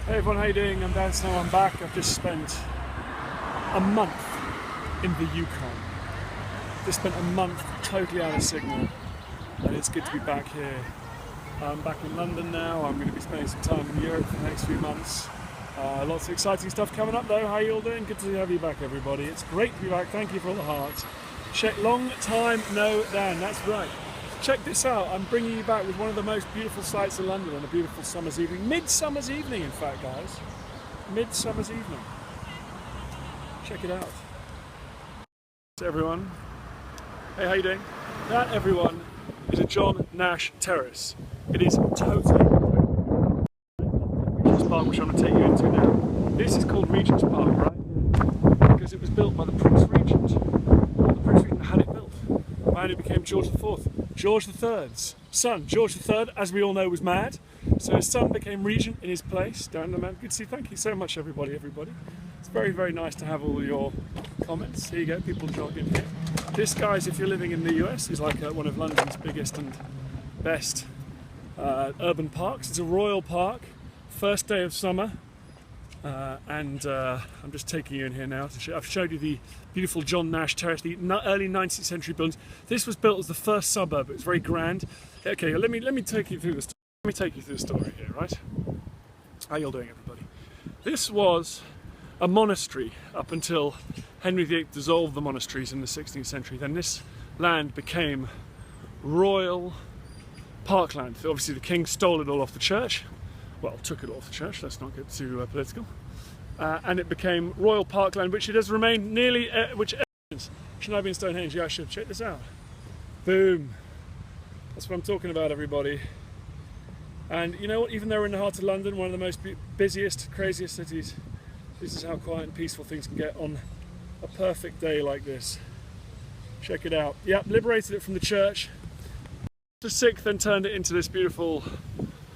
Hey everyone, how you doing? I'm Dan Snow, I'm back. I've just spent a month in the Yukon. Just spent a month totally out of signal, and it's good to be back here. I'm back in London now. I'm going to be spending some time in Europe for the next few months. Lots of exciting stuff coming up though. How you all doing? Good to have you back, everybody. It's great to be back. Thank you for all the hearts. Long time no Dan, that's right. Check this out, I'm bringing you back with one of the most beautiful sights in London on a beautiful summer's evening. Midsummer's evening, in fact, guys. Midsummer's evening. Check it out. Everyone. Hey, how you doing? That, everyone, is a John Nash Terrace. It is totally Regent's Park, which I'm going to take you into now. This is called Regent's Park, right? Because it was built by the Prince Regent. The Prince Regent had it built. The man who became George IV. George III's son. George III, as we all know, was mad, so his son became regent in his place. Down the man. Good to see. Thank you so much, everybody. It's very, very nice to have all your comments. Here you go, people jog in here. This, guys, if you're living in the US, is like one of London's biggest and best urban parks. It's a royal park. First day of summer. I'm just taking you in here now to show. I've showed you the beautiful John Nash Terrace, the early 19th century buildings. This was built as the first suburb. It was very grand. Okay, let me take you through the story. Let me take you through the story here, right? How you all doing, everybody? This was a monastery up until Henry VIII dissolved the monasteries in the 16th century. Then this land became royal parkland. Obviously, the king stole it all off the church. Well, took it off the church, let's not get too political. And it became royal parkland, which it has remained nearly, should I be in Stonehenge? Yeah, I should. Check this out. Boom. That's what I'm talking about, everybody. And you know what, even though we're in the heart of London, one of the most busiest, craziest cities, this is how quiet and peaceful things can get on a perfect day like this. Check it out. Yep, liberated it from the church. The VI then turned it into this beautiful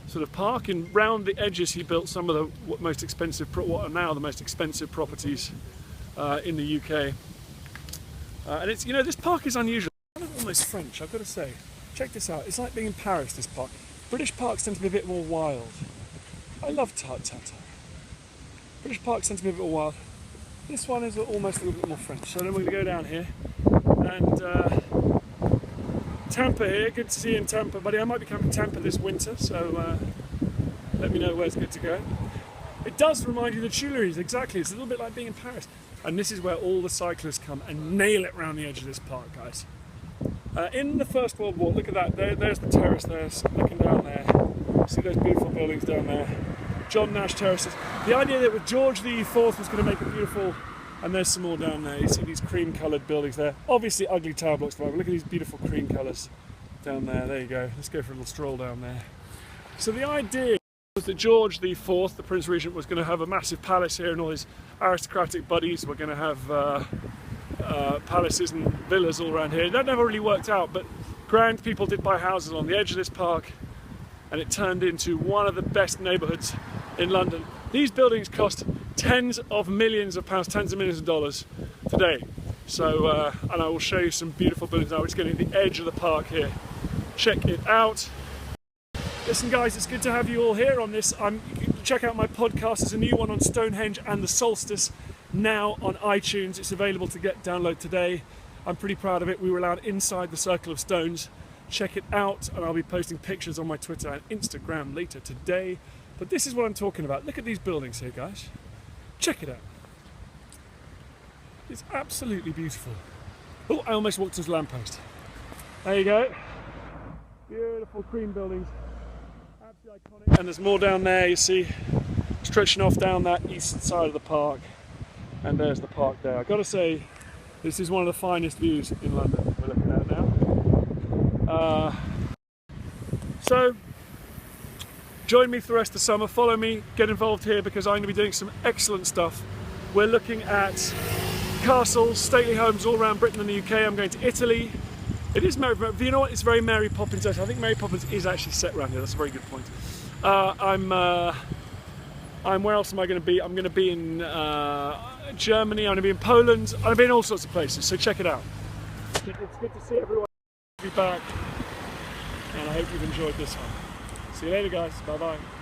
sort of park, and round the edges he built some of the most expensive, what are now the most expensive properties in the UK. And it's, you know, this park is unusual. It's kind of almost French, I've got to say. Check this out. It's like being in Paris, this park. British parks tend to be a bit more wild. I love Tata. British parks tend to be a bit more wild. This one is almost a little bit more French. So then we're going to go down here and Tampa here, good to see you in Tampa, buddy. I might be coming to Tampa this winter, so let me know where's good to go. It does remind you of the Tuileries, exactly. It's a little bit like being in Paris. And this is where all the cyclists come and nail it around the edge of this park, guys. In the First World War, look at that, there's the terrace there, looking down there. See those beautiful buildings down there. John Nash Terraces. The idea that George IV was going to make a beautiful, and there's some more down there. You see these cream-coloured buildings there. Obviously ugly tower blocks, but look at these beautiful cream colours down there. There you go. Let's go for a little stroll down there. So the idea was that George IV, the Prince Regent, was going to have a massive palace here, and all his aristocratic buddies were going to have palaces and villas all around here. That never really worked out, but grand people did buy houses on the edge of this park, and it turned into one of the best neighbourhoods in London. These buildings cost tens of millions of pounds, tens of millions of dollars today. So, and I will show you some beautiful buildings now. We're just getting to the edge of the park here. Check it out. Listen, guys, it's good to have you all here on this. Check out my podcast. There's a new one on Stonehenge and the Solstice now on iTunes. It's available to download today. I'm pretty proud of it. We were allowed inside the Circle of Stones. Check it out, and I'll be posting pictures on my Twitter and Instagram later today. But this is what I'm talking about. Look at these buildings here, guys. Check it out. It's absolutely beautiful. Oh, I almost walked into a lamppost. There you go. Beautiful cream buildings. Absolutely iconic. And there's more down there, you see, stretching off down that east side of the park. And there's the park there. I've got to say, this is one of the finest views in London we're looking at now. So, join me for the rest of the summer, follow me, get involved here, because I'm going to be doing some excellent stuff. We're looking at castles, stately homes all around Britain and the UK. I'm going to Italy. It is Mary, you know what, it's very Mary Poppins. I think Mary Poppins is actually set around here, that's a very good point. Where else am I going to be? I'm going to be in Germany, I'm going to be in Poland, I'm going to be in all sorts of places, so check it out. It's good to see everyone be back, and I hope you've enjoyed this one. See you later, guys. Bye-bye.